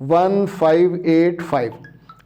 1585।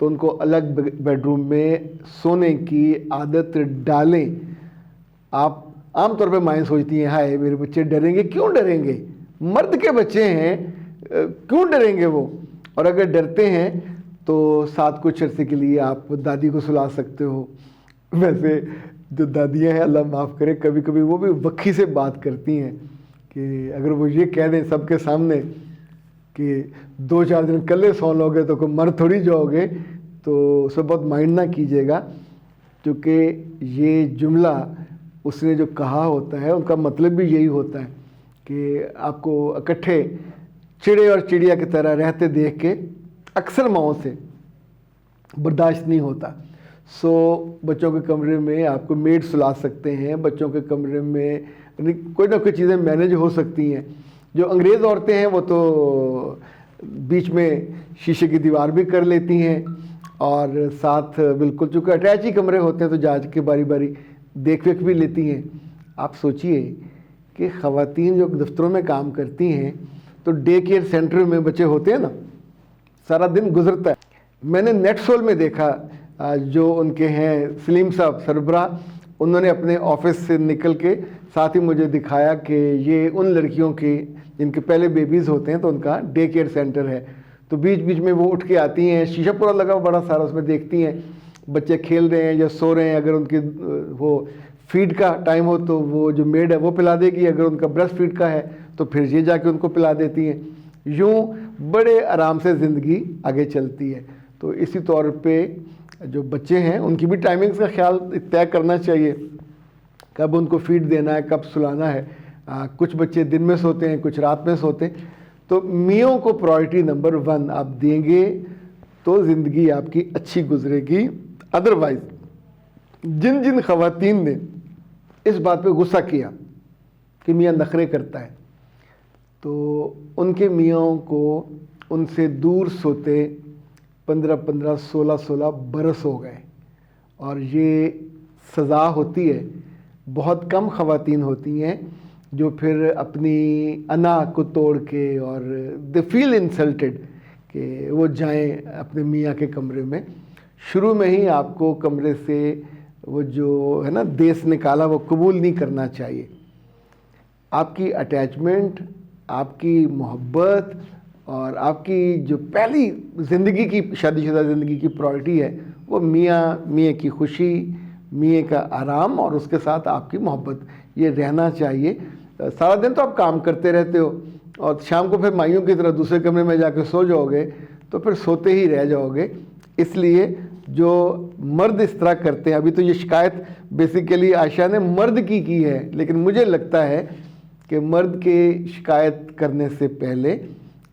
تو ان کو الگ بیڈ روم میں سونے کی عادت ڈالیں۔ آپ عام طور پہ مائیں سوچتی ہیں ہائے میرے بچے ڈریں گے، کیوں ڈریں گے؟ مرد کے بچے ہیں، کیوں ڈریں گے وہ؟ اور اگر ڈرتے ہیں تو ساتھ کچھ عرصے کے لیے آپ دادی کو سلا سکتے ہو۔ ویسے جو دادیاں ہیں اللہ معاف کرے، کبھی کبھی وہ بھی وکھی سے بات کرتی ہیں کہ اگر وہ یہ کہہ دیں سب کے سامنے کہ 2-4 دن کلے سو لو گے تو کوئی مر تھوڑی جاؤ گے، تو اسے بہت مائنڈ نہ کیجیے گا، کیونکہ یہ جملہ اس نے جو کہا ہوتا ہے ان کا مطلب بھی یہی ہوتا ہے کہ آپ کو اکٹھے چڑے اور چڑیا کی طرح رہتے دیکھ کے اکثر ماؤں سے برداشت نہیں ہوتا۔ سو بچوں کے کمرے میں آپ کو میڈ سلا سکتے ہیں، بچوں کے کمرے میں کوئی نہ کوئی چیزیں مینیج ہو سکتی ہیں۔ جو انگریز عورتیں ہیں وہ تو بیچ میں شیشے کی دیوار بھی کر لیتی ہیں، اور ساتھ بالکل چونکہ اٹیچ ہی کمرے ہوتے ہیں تو جا کے باری باری دیکھ ویکھ بھی لیتی ہیں۔ آپ سوچئے کہ خواتین جو دفتروں میں کام کرتی ہیں تو ڈے کیئر سینٹر میں بچے ہوتے ہیں نا، سارا دن گزرتا ہے۔ میں نے نیٹ سول میں دیکھا، جو ان کے ہیں سلیم صاحب سربراہ، انہوں نے اپنے آفس سے نکل کے ساتھ ہی مجھے دکھایا کہ یہ ان لڑکیوں کی جن کے پہلے بیبیز ہوتے ہیں تو ان کا ڈے کیئر سینٹر ہے۔ تو بیچ بیچ میں وہ اٹھ کے آتی ہیں، شیشہ پورا لگا ہوا بڑا سارا، اس میں دیکھتی ہیں بچے کھیل رہے ہیں یا سو رہے ہیں۔ اگر ان کی وہ فیڈ کا ٹائم ہو تو وہ جو میڈ ہے وہ پلا دے گی، اگر ان کا برسٹ فیڈ کا ہے تو پھر یہ جا کے ان کو پلا دیتی ہیں۔ یوں بڑے آرام سے زندگی آگے چلتی ہے۔ تو اسی طور پہ جو بچے ہیں ان کی بھی ٹائمنگز کا خیال طے کرنا چاہیے، کب ان کو فیڈ دینا ہے، کب سلانا ہے۔ کچھ بچے دن میں سوتے ہیں، کچھ رات میں سوتے ہیں۔ تو میوں کو پرائرٹی نمبر 1 آپ دیں گے تو زندگی آپ کی اچھی گزرے گی۔ ادروائز جن جن خواتین نے اس بات پہ غصہ کیا کہ میاں نخرے کرتا ہے، تو ان کے میاں کو ان سے دور سوتے 15 16 برس ہو گئے، اور یہ سزا ہوتی ہے۔ بہت کم خواتین ہوتی ہیں جو پھر اپنی انا کو توڑ کے اور دے فیل انسلٹڈ کہ وہ جائیں اپنے میاں کے کمرے میں۔ شروع میں ہی آپ کو کمرے سے وہ جو ہے نا دیس نکالا وہ قبول نہیں کرنا چاہیے۔ آپ کی اٹیچمنٹ، آپ کی محبت اور آپ کی جو پہلی زندگی کی شادی شدہ زندگی کی پرائرٹی ہے وہ میاں کی خوشی، میاں کا آرام اور اس کے ساتھ آپ کی محبت، یہ رہنا چاہیے۔ سارا دن تو آپ کام کرتے رہتے ہو اور شام کو پھر مائیوں کی طرح دوسرے کمرے میں جا کے سو جاؤ گے تو پھر سوتے ہی رہ جاؤ گے۔ اس لیے جو مرد اس طرح کرتے ہیں، ابھی تو یہ شکایت بیسیکلی عائشہ نے مرد کی ہے، لیکن مجھے لگتا ہے کہ مرد کے شکایت کرنے سے پہلے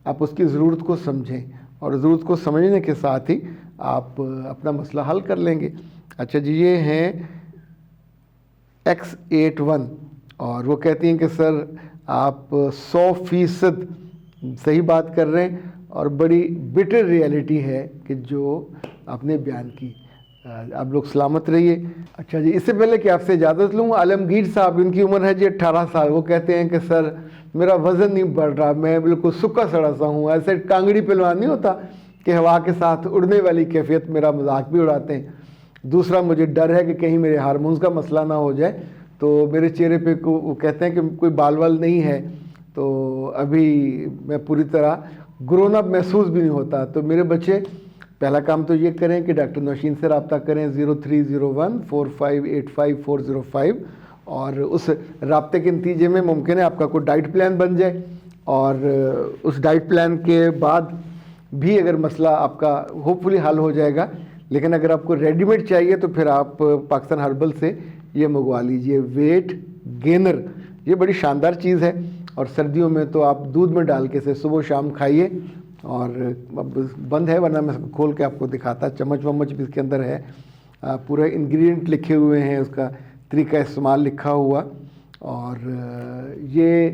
آپ اس کی ضرورت کو سمجھیں، اور ضرورت کو سمجھنے کے ساتھ ہی آپ اپنا مسئلہ حل کر لیں گے۔ اچھا جی، یہ ہیں X81 اور وہ کہتی ہیں کہ سر آپ 100% صحیح بات کر رہے ہیں، اور بڑی بٹر ریئلٹی ہے کہ جو آپ نے بیان کی۔ آپ لوگ سلامت رہیے۔ اچھا جی، اس سے پہلے کہ آپ سے اجازت لوں، عالمگیر صاحب، ان کی عمر ہے جی 18 سال، وہ کہتے ہیں کہ سر میرا وزن نہیں بڑھ رہا، میں بالکل سکا سڑا سا ہوں، ایسے کانگڑی پہلوان نہیں ہوتا کہ ہوا کے ساتھ اڑنے والی کیفیت، میرا مذاق بھی اڑاتے ہیں۔ دوسرا مجھے ڈر ہے کہ کہیں میرے ہارمونز کا مسئلہ نہ ہو جائے، تو میرے چہرے پہ وہ کہتے ہیں کہ کوئی بال وال نہیں ہے، تو ابھی میں پوری طرح گرون اپ محسوس بھی نہیں ہوتا۔ تو میرے بچے پہلا کام تو یہ کریں کہ ڈاکٹر نوشین سے رابطہ کریں 030145854005، اور اس رابطے کے نتیجے میں ممکن ہے آپ کا کوئی ڈائٹ پلان بن جائے، اور اس ڈائٹ پلان کے بعد بھی اگر مسئلہ آپ کا ہوپ فلی حل ہو جائے گا۔ لیکن اگر آپ کو ریڈی میڈ چاہیے تو پھر آپ پاکستان ہربل سے یہ منگوا لیجئے ویٹ گینر، یہ بڑی شاندار چیز ہے، اور سردیوں میں تو آپ دودھ میں ڈال کے اسے صبح و شام کھائیے۔ اور اب بند ہے ورنہ میں کھول کے آپ کو دکھاتا، چمچ ومچ بھی اس کے اندر ہے، پورے انگریڈینٹ لکھے ہوئے ہیں، اس کا طریقہ استعمال لکھا ہوا، اور یہ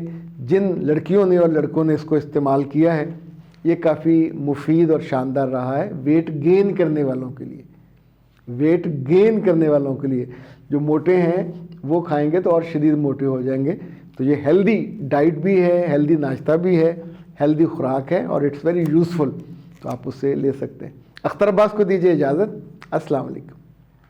جن لڑکیوں نے اور لڑکوں نے اس کو استعمال کیا ہے یہ کافی مفید اور شاندار رہا ہے ویٹ گین کرنے والوں کے لیے۔ ویٹ گین کرنے والوں کے لیے، جو موٹے ہیں وہ کھائیں گے تو اور شدید موٹے ہو جائیں گے۔ تو یہ ہیلدی ڈائٹ بھی ہے، ہیلدی ناشتہ بھی ہے، ہیلدی خوراک ہے، اور اٹس ویری یوزفل، تو آپ اس سے لے سکتے ہیں۔ اختر عباس کو دیجیے اجازت. السلام علیکم.